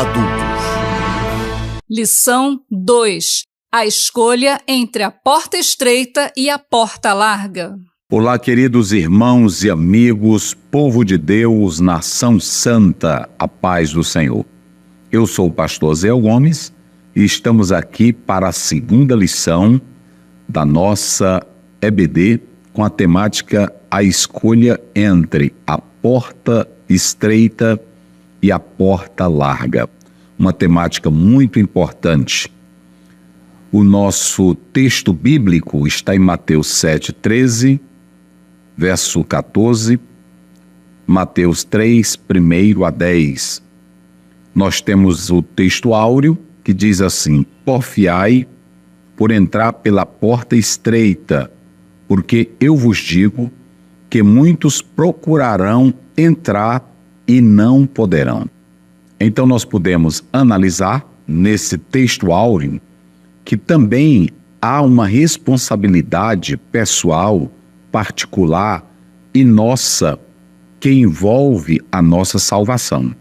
adultos. Lição 2. A escolha entre a porta estreita e a porta larga. Olá, queridos irmãos e amigos, povo de Deus, nação santa, a paz do Senhor. Eu sou o pastor Zé Gomes e estamos aqui para a segunda lição da nossa EBD com a temática A escolha entre a porta estreita e a porta larga. Uma temática muito importante. O nosso texto bíblico está em Mateus 7,13, verso 14, Mateus 3, 1 a 10. Nós temos o texto áureo que diz assim: porfiai por entrar pela porta estreita, porque eu vos digo que muitos procurarão entrar e não poderão. Então nós podemos analisar nesse texto áureo que também há uma responsabilidade pessoal, particular e nossa, que envolve a nossa salvação.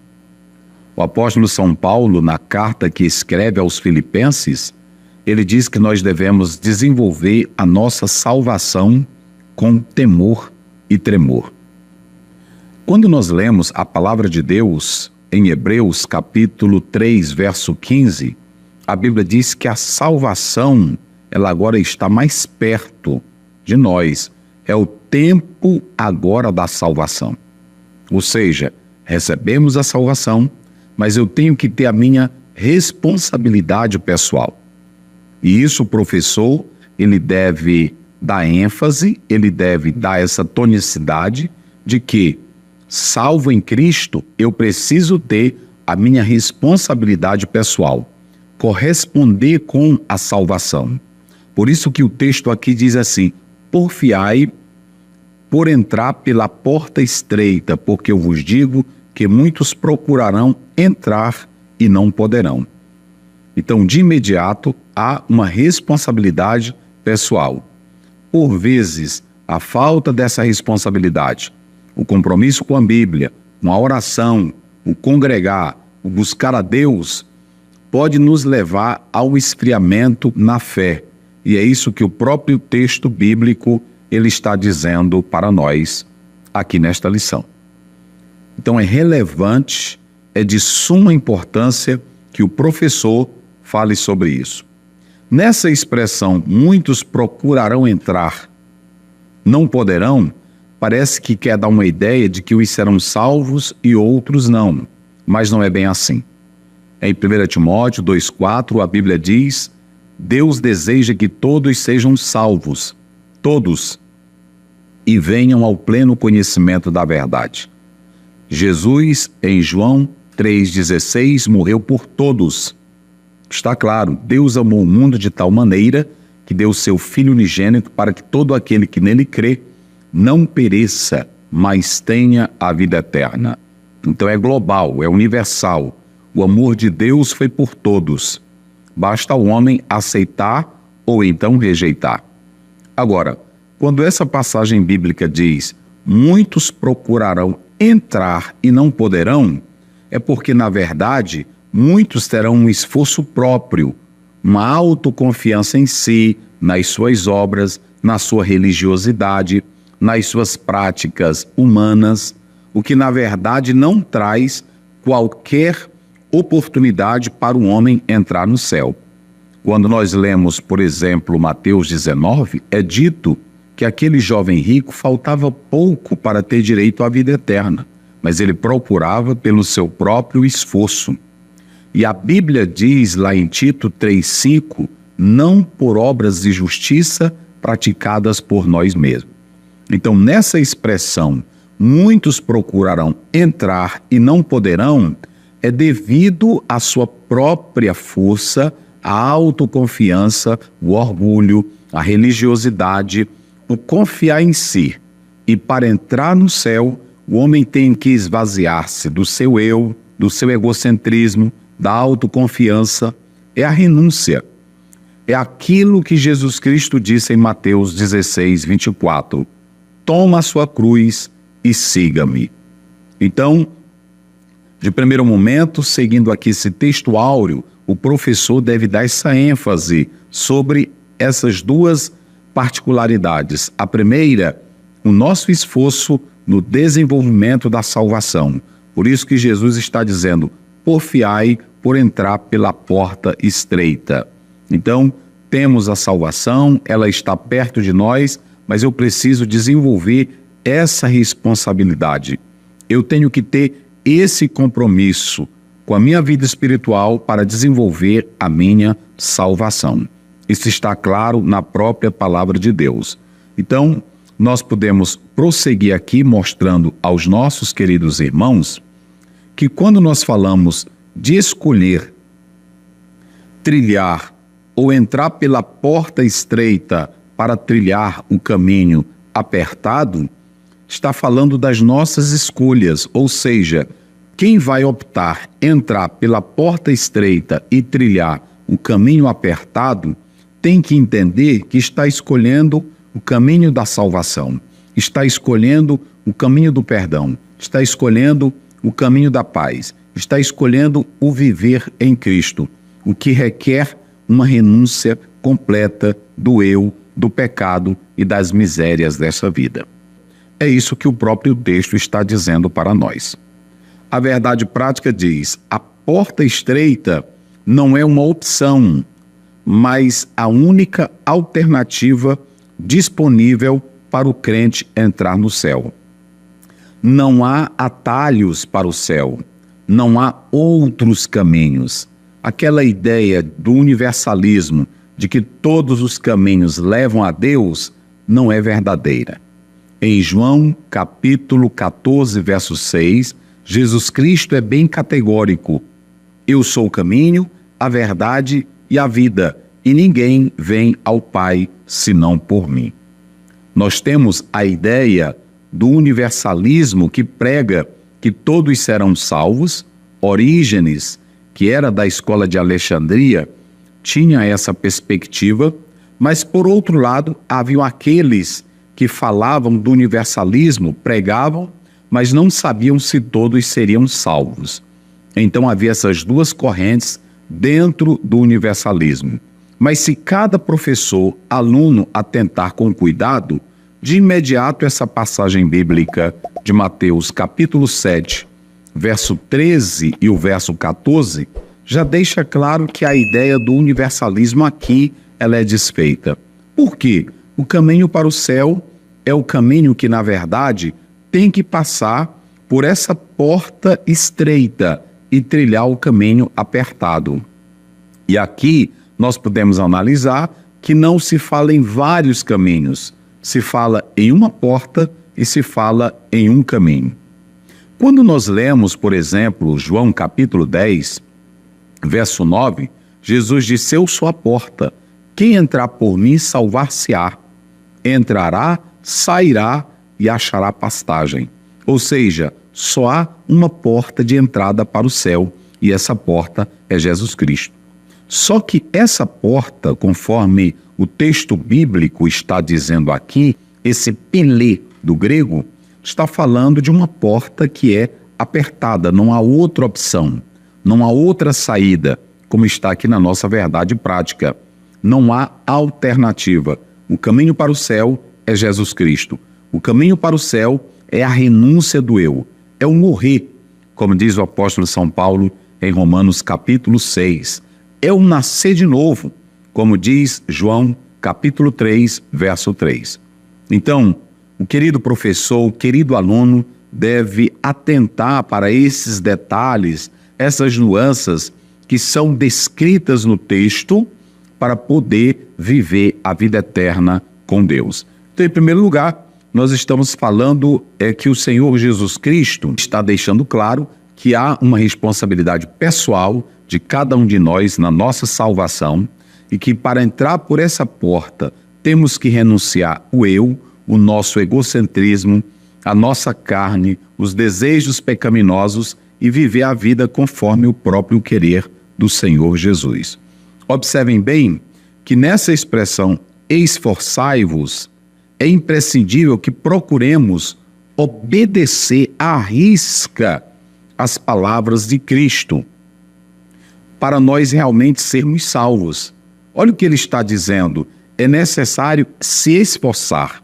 O apóstolo São Paulo, na carta que escreve aos Filipenses, ele diz que nós devemos desenvolver a nossa salvação com temor e tremor. Quando nós lemos a palavra de Deus em Hebreus capítulo 3, verso 15, a Bíblia diz que a salvação, ela agora está mais perto de nós. É o tempo agora da salvação. Ou seja, recebemos a salvação, mas eu tenho que ter a minha responsabilidade pessoal. E isso o professor, ele deve dar ênfase, ele deve dar essa tonicidade de que, salvo em Cristo, eu preciso ter a minha responsabilidade pessoal, corresponder com a salvação. Por isso que o texto aqui diz assim: porfiai por entrar pela porta estreita, porque eu vos digo que muitos procurarão entrar e não poderão. Então, de imediato, há uma responsabilidade pessoal. Por vezes, a falta dessa responsabilidade, o compromisso com a Bíblia, com a oração, o congregar, o buscar a Deus, pode nos levar ao esfriamento na fé. E é isso que o próprio texto bíblico ele está dizendo para nós aqui nesta lição. Então é relevante, é de suma importância que o professor fale sobre isso. Nessa expressão, muitos procurarão entrar, não poderão, parece que quer dar uma ideia de que uns serão salvos e outros não, mas não é bem assim. Em 1 Timóteo 2,4, a Bíblia diz: Deus deseja que todos sejam salvos, todos, e venham ao pleno conhecimento da verdade. Jesus, em João 3,16, morreu por todos. Está claro, Deus amou o mundo de tal maneira que deu seu Filho unigênito para que todo aquele que nele crê não pereça, mas tenha a vida eterna. Então é global, é universal. O amor de Deus foi por todos. Basta o homem aceitar ou então rejeitar. Agora, quando essa passagem bíblica diz: muitos procurarão entrar e não poderão, é porque, na verdade, muitos terão um esforço próprio, uma autoconfiança em si, nas suas obras, na sua religiosidade, nas suas práticas humanas, o que, na verdade, não traz qualquer oportunidade para o homem entrar no céu. Quando nós lemos, por exemplo, Mateus 19, é dito que aquele jovem rico faltava pouco para ter direito à vida eterna, mas ele procurava pelo seu próprio esforço. E a Bíblia diz lá em Tito 3,5, não por obras de justiça praticadas por nós mesmos. Então, nessa expressão, muitos procurarão entrar e não poderão, é devido à sua própria força, à autoconfiança, o orgulho, a religiosidade, o confiar em si. E para entrar no céu, o homem tem que esvaziar-se do seu eu, do seu egocentrismo, da autoconfiança. É a renúncia. É aquilo que Jesus Cristo disse em Mateus 16, 24. Toma a sua cruz e siga-me. Então, De primeiro momento, seguindo aqui esse texto áureo, o professor deve dar essa ênfase sobre essas duas particularidades. A primeira, o nosso esforço no desenvolvimento da salvação. Por isso que Jesus está dizendo, porfiai por entrar pela porta estreita. Então, temos a salvação, ela está perto de nós, mas eu preciso desenvolver essa responsabilidade. Eu tenho que ter esse compromisso com a minha vida espiritual para desenvolver a minha salvação. Isso está claro na própria palavra de Deus. Então, nós podemos prosseguir aqui mostrando aos nossos queridos irmãos que quando nós falamos de escolher, trilhar ou entrar pela porta estreita para trilhar o caminho apertado, está falando das nossas escolhas, ou seja, quem vai optar entrar pela porta estreita e trilhar o caminho apertado tem que entender que está escolhendo o caminho da salvação, está escolhendo o caminho do perdão, está escolhendo o caminho da paz, está escolhendo o viver em Cristo, o que requer uma renúncia completa do eu, do pecado e das misérias dessa vida. É isso que o próprio texto está dizendo para nós. A verdade prática diz, a porta estreita não é uma opção, mas a única alternativa disponível para o crente entrar no céu. Não há atalhos para o céu, não há outros caminhos. Aquela ideia do universalismo, de que todos os caminhos levam a Deus, não é verdadeira. Em João, capítulo 14, verso 6, Jesus Cristo é bem categórico. Eu sou o caminho, a verdade e a vida, e ninguém vem ao Pai senão por mim. Nós temos a ideia do universalismo que prega que todos serão salvos. Orígenes, que era da escola de Alexandria, tinha essa perspectiva, mas por outro lado, haviam aqueles que falavam do universalismo, pregavam, mas não sabiam se todos seriam salvos. Então havia essas duas correntes dentro do universalismo. Mas se cada professor, aluno atentar com cuidado, de imediato essa passagem bíblica de Mateus capítulo 7, verso 13 e o verso 14, já deixa claro que a ideia do universalismo aqui ela é desfeita. Por quê? O caminho para o céu é o caminho que, na verdade, tem que passar por essa porta estreita e trilhar o caminho apertado. E aqui nós podemos analisar que não se fala em vários caminhos, se fala em uma porta e se fala em um caminho. Quando nós lemos, por exemplo, João capítulo 10, verso 9, Jesus disse, eu sou a porta, quem entrar por mim salvar-se-á, entrará, sairá e achará pastagem. Ou seja, só há uma porta de entrada para o céu, e essa porta é Jesus Cristo. Só que essa porta, conforme o texto bíblico está dizendo aqui, esse pelê do grego, está falando de uma porta que é apertada, não há outra opção, não há outra saída, como está aqui na nossa verdade prática. Não há alternativa. O caminho para o céu é Jesus Cristo. O caminho para o céu é a renúncia do eu, é o morrer, como diz o apóstolo São Paulo em Romanos capítulo 6. É o nascer de novo, como diz João capítulo 3, verso 3. Então, o querido professor, o querido aluno deve atentar para esses detalhes, essas nuances que são descritas no texto para poder viver a vida eterna com Deus. Então, em primeiro lugar, nós estamos falando que o Senhor Jesus Cristo está deixando claro que há uma responsabilidade pessoal de cada um de nós na nossa salvação e que para entrar por essa porta temos que renunciar o eu, o nosso egocentrismo, a nossa carne, os desejos pecaminosos e viver a vida conforme o próprio querer do Senhor Jesus. Observem bem que nessa expressão esforçai-vos, é imprescindível que procuremos obedecer à risca as palavras de Cristo para nós realmente sermos salvos. Olha o que ele está dizendo: é necessário se esforçar.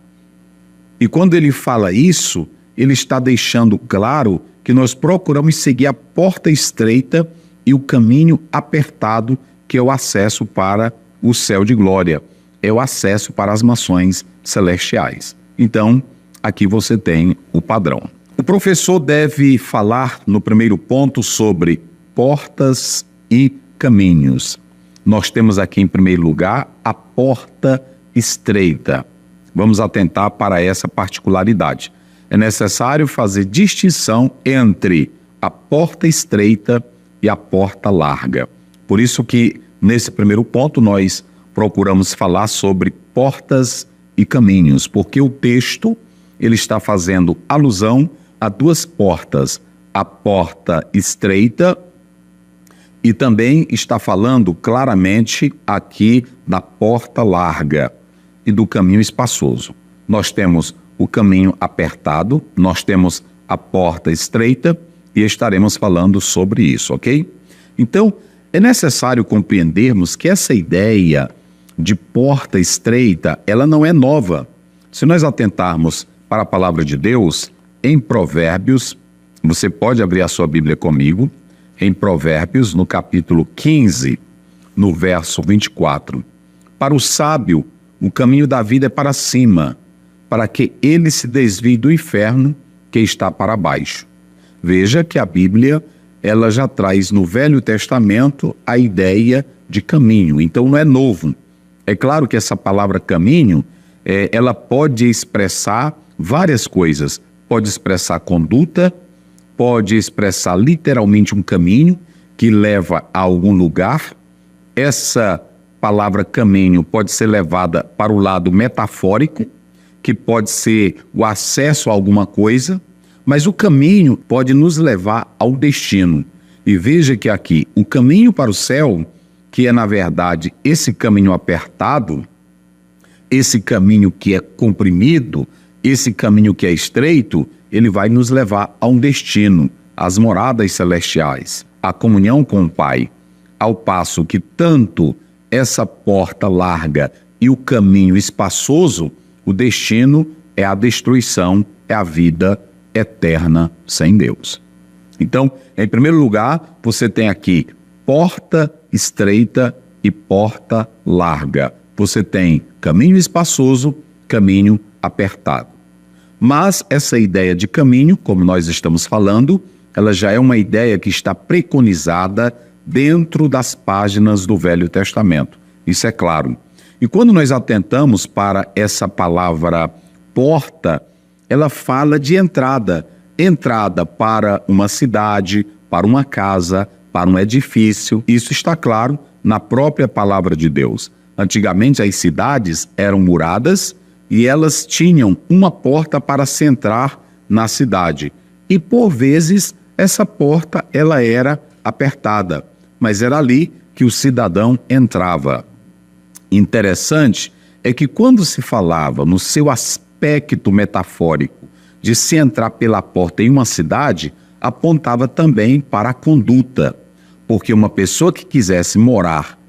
E quando ele fala isso, ele está deixando claro que nós procuramos seguir a porta estreita e o caminho apertado, que é o acesso para o céu de glória, é o acesso para as mansões celestiais. Então, aqui você tem o padrão. O professor deve falar no primeiro ponto sobre portas e caminhos. Nós temos aqui em primeiro lugar a porta estreita. Vamos atentar para essa particularidade. É necessário fazer distinção entre a porta estreita e a porta larga. Por isso que nesse primeiro ponto nós procuramos falar sobre portas e caminhos, porque o texto ele está fazendo alusão a duas portas, a porta estreita e também está falando claramente aqui da porta larga e do caminho espaçoso. Nós temos o caminho apertado, nós temos a porta estreita e estaremos falando sobre isso, ok? Então, é necessário compreendermos que essa ideia de porta estreita, ela não é nova. Se nós atentarmos para a palavra de Deus, em Provérbios, você pode abrir a sua Bíblia comigo, em Provérbios, no capítulo 15, no verso 24. Para o sábio, o caminho da vida é para cima, para que ele se desvie do inferno que está para baixo. Veja que a Bíblia, ela já traz no Velho Testamento a ideia de caminho, então não é novo. É claro que essa palavra caminho, ela pode expressar várias coisas. Pode expressar conduta, pode expressar literalmente um caminho que leva a algum lugar. Essa palavra caminho pode ser levada para o lado metafórico, que pode ser o acesso a alguma coisa, mas o caminho pode nos levar ao destino. E veja que aqui, o caminho para o céu, que é na verdade esse caminho apertado, esse caminho que é comprimido, esse caminho que é estreito, ele vai nos levar a um destino, às moradas celestiais, à comunhão com o Pai. Ao passo que tanto essa porta larga e o caminho espaçoso, o destino é a destruição, é a vida eterna sem Deus. Então, em primeiro lugar, você tem aqui porta estreita e porta larga. Você tem caminho espaçoso, caminho apertado. Mas essa ideia de caminho, como nós estamos falando, ela já é uma ideia que está preconizada dentro das páginas do Velho Testamento. Isso é claro. E quando nós atentamos para essa palavra porta, ela fala de entrada. Entrada para uma cidade, para uma casa, para um edifício. Isso está claro na própria palavra de Deus. Antigamente as cidades eram muradas e elas tinham uma porta para se entrar na cidade. E por vezes essa porta ela era apertada, mas era ali que o cidadão entrava. Interessante é que quando se falava no seu aspecto metafórico de se entrar pela porta em uma cidade, apontava também para a conduta, porque uma pessoa que quisesse morar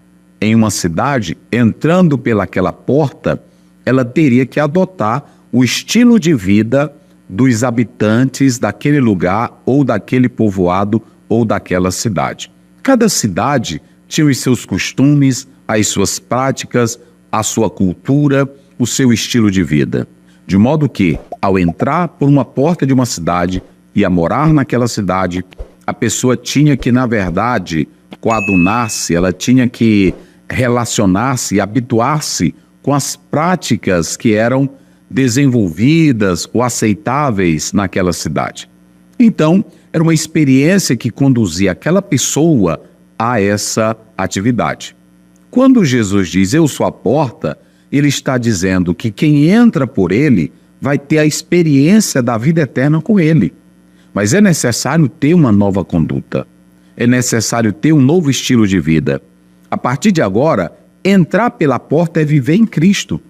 em uma cidade, entrando pelaquela porta, ela teria que adotar o estilo de vida dos habitantes daquele lugar ou daquele povoado ou daquela cidade. Cada cidade tinha os seus costumes, as suas práticas, a sua cultura, o seu estilo de vida. De modo que, ao entrar por uma porta de uma cidade e a morar naquela cidade, a pessoa tinha que, na verdade, coadunar-se, ela tinha que relacionar-se e habituar-se com as práticas que eram desenvolvidas ou aceitáveis naquela cidade. Então, era uma experiência que conduzia aquela pessoa a essa atividade. Quando Jesus diz, eu sou a porta, ele está dizendo que quem entra por ele vai ter a experiência da vida eterna com ele. Mas é necessário ter uma nova conduta. É necessário ter um novo estilo de vida. A partir de agora, entrar pela porta é viver em Cristo.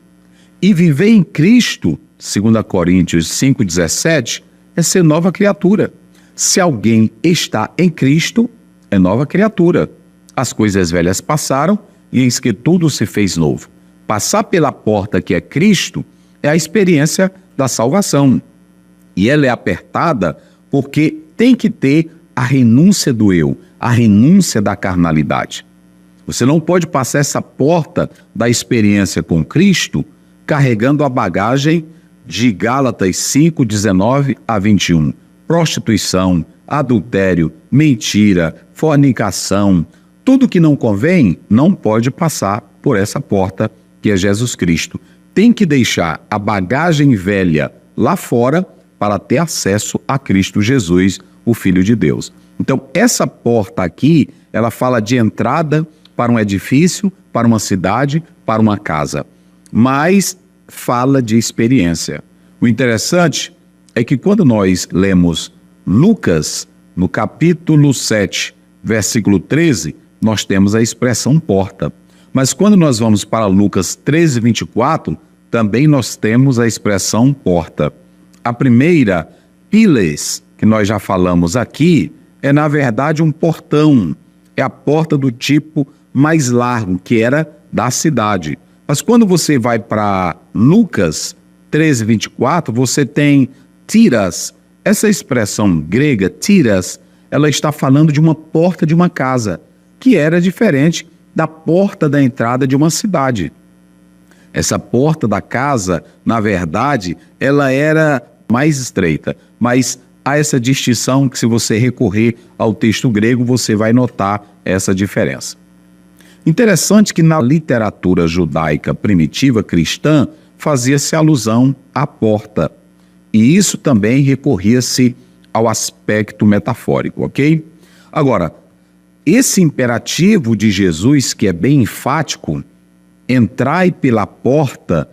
E viver em Cristo, 2 Coríntios 5,17, é ser nova criatura. Se alguém está em Cristo, é nova criatura. As coisas velhas passaram e eis que tudo se fez novo. Passar pela porta que é Cristo é a experiência da salvação. E ela é apertada porque tem que ter a renúncia do eu, a renúncia da carnalidade. Você não pode passar essa porta da experiência com Cristo carregando a bagagem de Gálatas 5, 19 a 21. Prostituição, adultério, mentira, fornicação, tudo que não convém não pode passar por essa porta que é Jesus Cristo. Tem que deixar a bagagem velha lá fora para ter acesso a Cristo Jesus, o Filho de Deus. Então, essa porta aqui, ela fala de entrada para um edifício, para uma cidade, para uma casa. Mas fala de experiência. O interessante é que quando nós lemos Lucas, no capítulo 7, versículo 13, nós temos a expressão porta. Mas quando nós vamos para Lucas 13, 24, também nós temos a expressão porta. A primeira, piles, que nós já falamos aqui, é na verdade um portão. É a porta do tipo mais largo, que era da cidade. Mas quando você vai para Lucas 13, 24, você tem tiras. Essa expressão grega, tiras, ela está falando de uma porta de uma casa, que era diferente da porta da entrada de uma cidade. Essa porta da casa, na verdade, ela era mais estreita, mas há essa distinção que, se você recorrer ao texto grego, você vai notar essa diferença. Interessante que na literatura judaica primitiva cristã fazia-se alusão à porta, e isso também recorria-se ao aspecto metafórico, ok? Agora, esse imperativo de Jesus, que é bem enfático, entrai pela porta,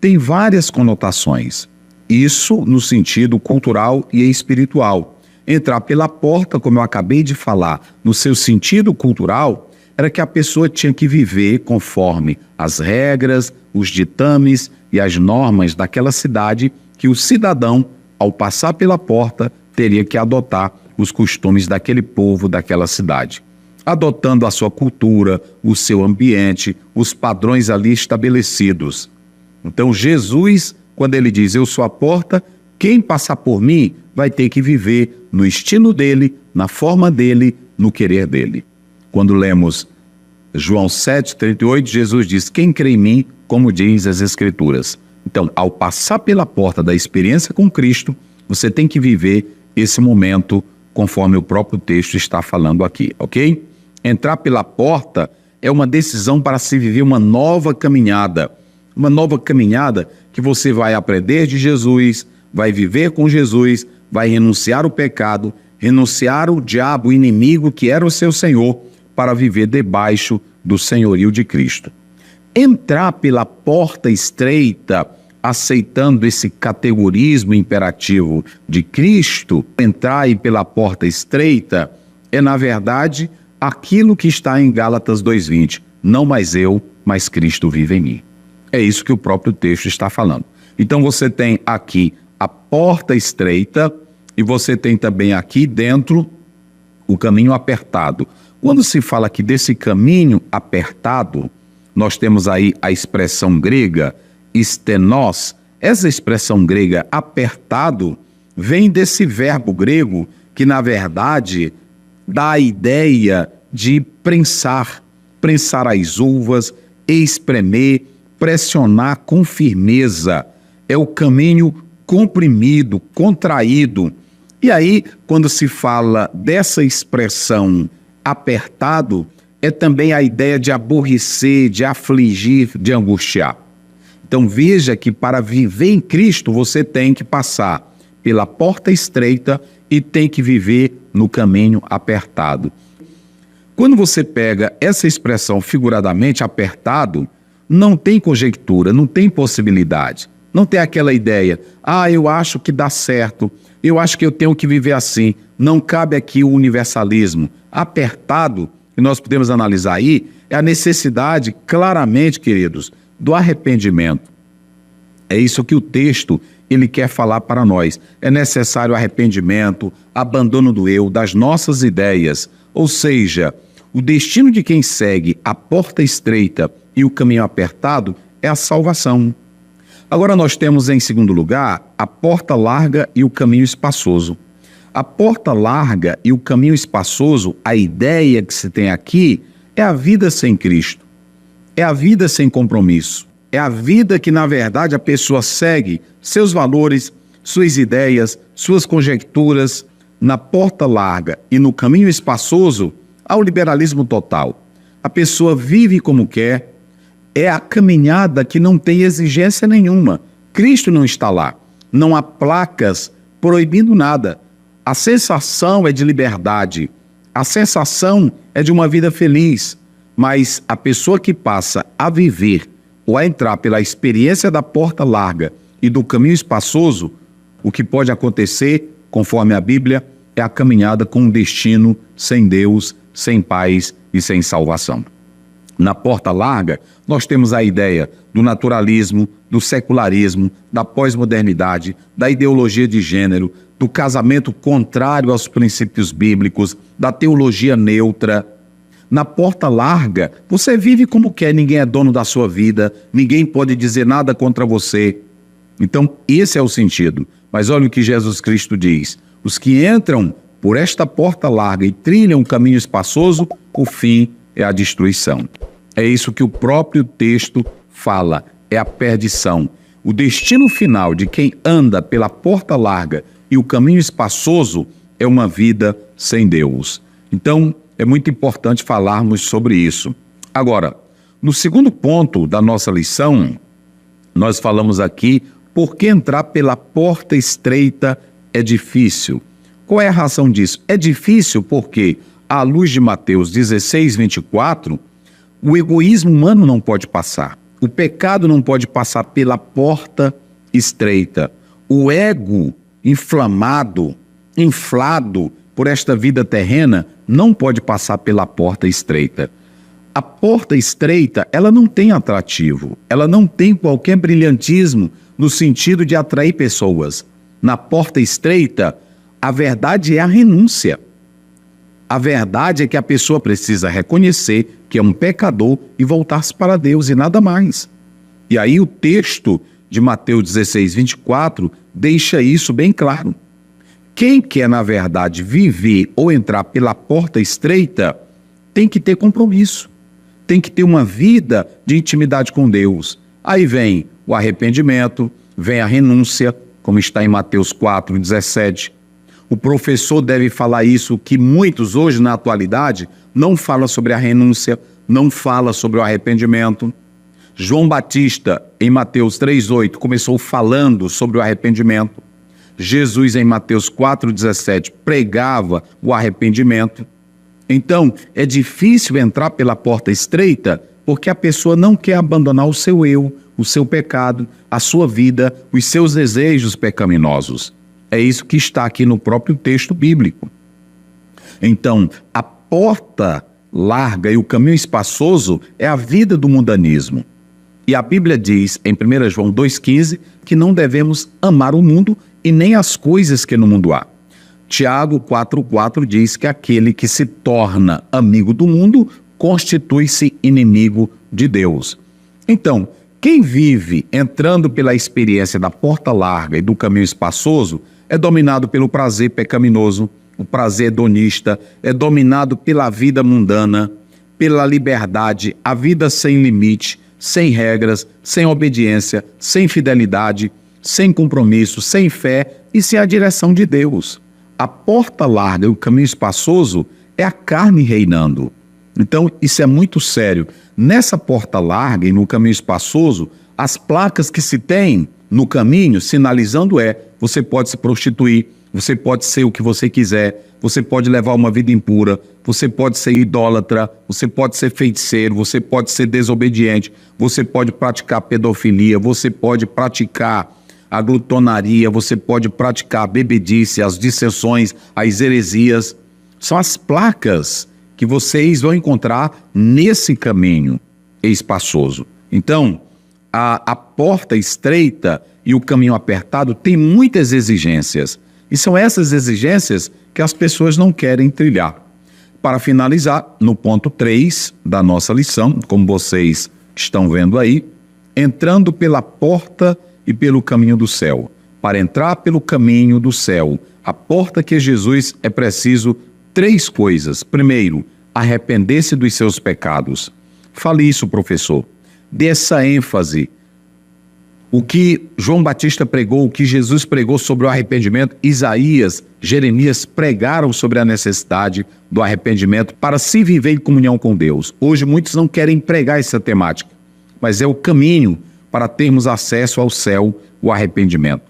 tem várias conotações. Isso no sentido cultural e espiritual. Entrar pela porta, como eu acabei de falar, no seu sentido cultural, era que a pessoa tinha que viver conforme as regras, os ditames e as normas daquela cidade, que o cidadão, ao passar pela porta, teria que adotar os costumes daquele povo, daquela cidade, adotando a sua cultura, o seu ambiente, os padrões ali estabelecidos. Então Jesus, quando ele diz, eu sou a porta, quem passar por mim vai ter que viver no estilo dele, na forma dele, no querer dele. Quando lemos João 7,38, Jesus diz, quem crê em mim, como diz as Escrituras. Então, ao passar pela porta da experiência com Cristo, você tem que viver esse momento conforme o próprio texto está falando aqui, ok? Entrar pela porta é uma decisão para se viver uma nova caminhada que você vai aprender de Jesus, vai viver com Jesus, vai renunciar ao pecado, renunciar ao diabo, o inimigo que era o seu Senhor, para viver debaixo do senhorio de Cristo. Entrar pela porta estreita, aceitando esse categorismo imperativo de Cristo, entrar aí pela porta estreita, é na verdade aquilo que está em Gálatas 2:20, não mais eu, mas Cristo vive em mim. É isso que o próprio texto está falando. Então você tem aqui a porta estreita e você tem também aqui dentro o caminho apertado. Quando se fala aqui desse caminho apertado, nós temos aí a expressão grega stenos. Essa expressão grega apertado vem desse verbo grego que, na verdade, dá a ideia de prensar as uvas, espremer, pressionar com firmeza. É o caminho comprimido, contraído. E aí, quando se fala dessa expressão apertado, é também a ideia de aborrecer, de afligir, de angustiar. Então veja que para viver em Cristo você tem que passar pela porta estreita e tem que viver no caminho apertado. Quando você pega essa expressão figuradamente apertado, não tem conjectura, não tem possibilidade. Não tem aquela ideia, eu acho que dá certo, eu acho que eu tenho que viver assim. Não cabe aqui o universalismo. Apertado, que nós podemos analisar aí, é a necessidade, claramente, queridos, do arrependimento. É isso que o texto ele quer falar para nós. É necessário arrependimento, abandono do eu, das nossas ideias. Ou seja, o destino de quem segue a porta estreita e o caminho apertado é a salvação. Agora nós temos, em segundo lugar, a porta larga e o caminho espaçoso. A porta larga e o caminho espaçoso, a ideia que se tem aqui é a vida sem Cristo. É a vida sem compromisso. É a vida que, na verdade, a pessoa segue seus valores, suas ideias, suas conjecturas. Na porta larga e no caminho espaçoso, há o liberalismo total. A pessoa vive como quer. É a caminhada que não tem exigência nenhuma. Cristo não está lá. Não há placas proibindo nada. A sensação é de liberdade. A sensação é de uma vida feliz. Mas a pessoa que passa a viver ou a entrar pela experiência da porta larga e do caminho espaçoso, o que pode acontecer, conforme a Bíblia, é a caminhada com um destino sem Deus, sem paz e sem salvação. Na porta larga, nós temos a ideia do naturalismo, do secularismo, da pós-modernidade, da ideologia de gênero, do casamento contrário aos princípios bíblicos, da teologia neutra. Na porta larga, você vive como quer, ninguém é dono da sua vida, ninguém pode dizer nada contra você. Então, esse é o sentido. Mas olha o que Jesus Cristo diz: os que entram por esta porta larga e trilham um caminho espaçoso, o fim é a destruição. É isso que o próprio texto fala, é a perdição. O destino final de quem anda pela porta larga e o caminho espaçoso é uma vida sem Deus. Então, é muito importante falarmos sobre isso. Agora, no segundo ponto da nossa lição, nós falamos aqui por que entrar pela porta estreita é difícil. Qual é a razão disso? É difícil porque, à luz de Mateus 16, 24, o egoísmo humano não pode passar. O pecado não pode passar pela porta estreita. O ego inflamado, inflado por esta vida terrena, não pode passar pela porta estreita. A porta estreita, ela não tem atrativo, ela não tem qualquer brilhantismo no sentido de atrair pessoas. Na porta estreita, a verdade é a renúncia. A verdade é que a pessoa precisa reconhecer que é um pecador e voltar-se para Deus e nada mais. E aí o texto de Mateus 16, 24 deixa isso bem claro. Quem quer, na verdade, viver ou entrar pela porta estreita tem que ter compromisso, tem que ter uma vida de intimidade com Deus. Aí vem o arrependimento, vem a renúncia, como está em Mateus 4, 17. O professor deve falar isso, que muitos hoje, na atualidade, não falam sobre a renúncia, não falam sobre o arrependimento. João Batista, em Mateus 3,8, começou falando sobre o arrependimento. Jesus, em Mateus 4,17, pregava o arrependimento. Então, é difícil entrar pela porta estreita porque a pessoa não quer abandonar o seu eu, o seu pecado, a sua vida, os seus desejos pecaminosos. É isso que está aqui no próprio texto bíblico. Então, a porta larga e o caminho espaçoso é a vida do mundanismo. E a Bíblia diz, em 1 João 2,15, que não devemos amar o mundo e nem as coisas que no mundo há. Tiago 4,4 diz que aquele que se torna amigo do mundo constitui-se inimigo de Deus. Então, quem vive entrando pela experiência da porta larga e do caminho espaçoso é dominado pelo prazer pecaminoso, o prazer hedonista, é dominado pela vida mundana, pela liberdade, a vida sem limite, sem regras, sem obediência, sem fidelidade, sem compromisso, sem fé e sem a direção de Deus. A porta larga e o caminho espaçoso é a carne reinando. Então, isso é muito sério. Nessa porta larga e no caminho espaçoso, as placas que se tem no caminho, sinalizando você pode se prostituir, você pode ser o que você quiser, você pode levar uma vida impura, você pode ser idólatra, você pode ser feiticeiro, você pode ser desobediente, você pode praticar pedofilia, você pode praticar a glutonaria, você pode praticar a bebedice, as dissensões, as heresias. São as placas que vocês vão encontrar nesse caminho espaçoso. Então, a porta estreita e o caminho apertado tem muitas exigências. E são essas exigências que as pessoas não querem trilhar. Para finalizar, no ponto 3 da nossa lição, como vocês estão vendo aí, entrando pela porta e pelo caminho do céu. Para entrar pelo caminho do céu, a porta que é Jesus, é preciso 3 coisas. Primeiro, arrepender-se dos seus pecados. Fale isso, professor. Dê essa ênfase. O que João Batista pregou, o que Jesus pregou sobre o arrependimento, Isaías, Jeremias pregaram sobre a necessidade do arrependimento para se viver em comunhão com Deus. Hoje muitos não querem pregar essa temática, mas é o caminho para termos acesso ao céu, o arrependimento.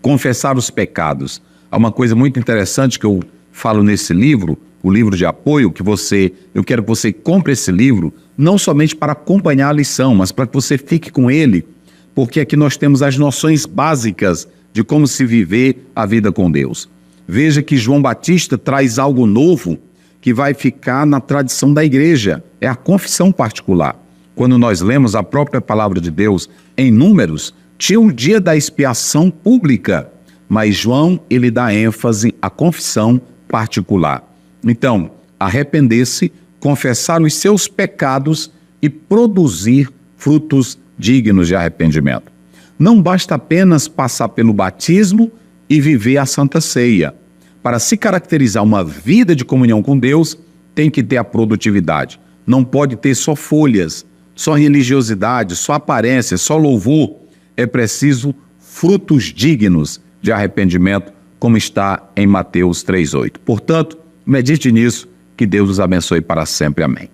Confessar os pecados. Há uma coisa muito interessante que eu falo nesse livro, o livro de apoio, eu quero que você compre esse livro, não somente para acompanhar a lição, mas para que você fique com ele, porque aqui nós temos as noções básicas de como se viver a vida com Deus. Veja que João Batista traz algo novo que vai ficar na tradição da igreja, é a confissão particular. Quando nós lemos a própria palavra de Deus em Números, tinha um dia da expiação pública, mas João, ele dá ênfase à confissão particular. Então, arrepender-se, confessar os seus pecados e produzir frutos dignos de arrependimento. Não basta apenas passar pelo batismo e viver a Santa Ceia. Para se caracterizar uma vida de comunhão com Deus, tem que ter a produtividade. Não pode ter só folhas, só religiosidade, só aparência, só louvor. É preciso frutos dignos de arrependimento, como está em Mateus 3:8. Portanto, medite nisso, que Deus os abençoe para sempre. Amém.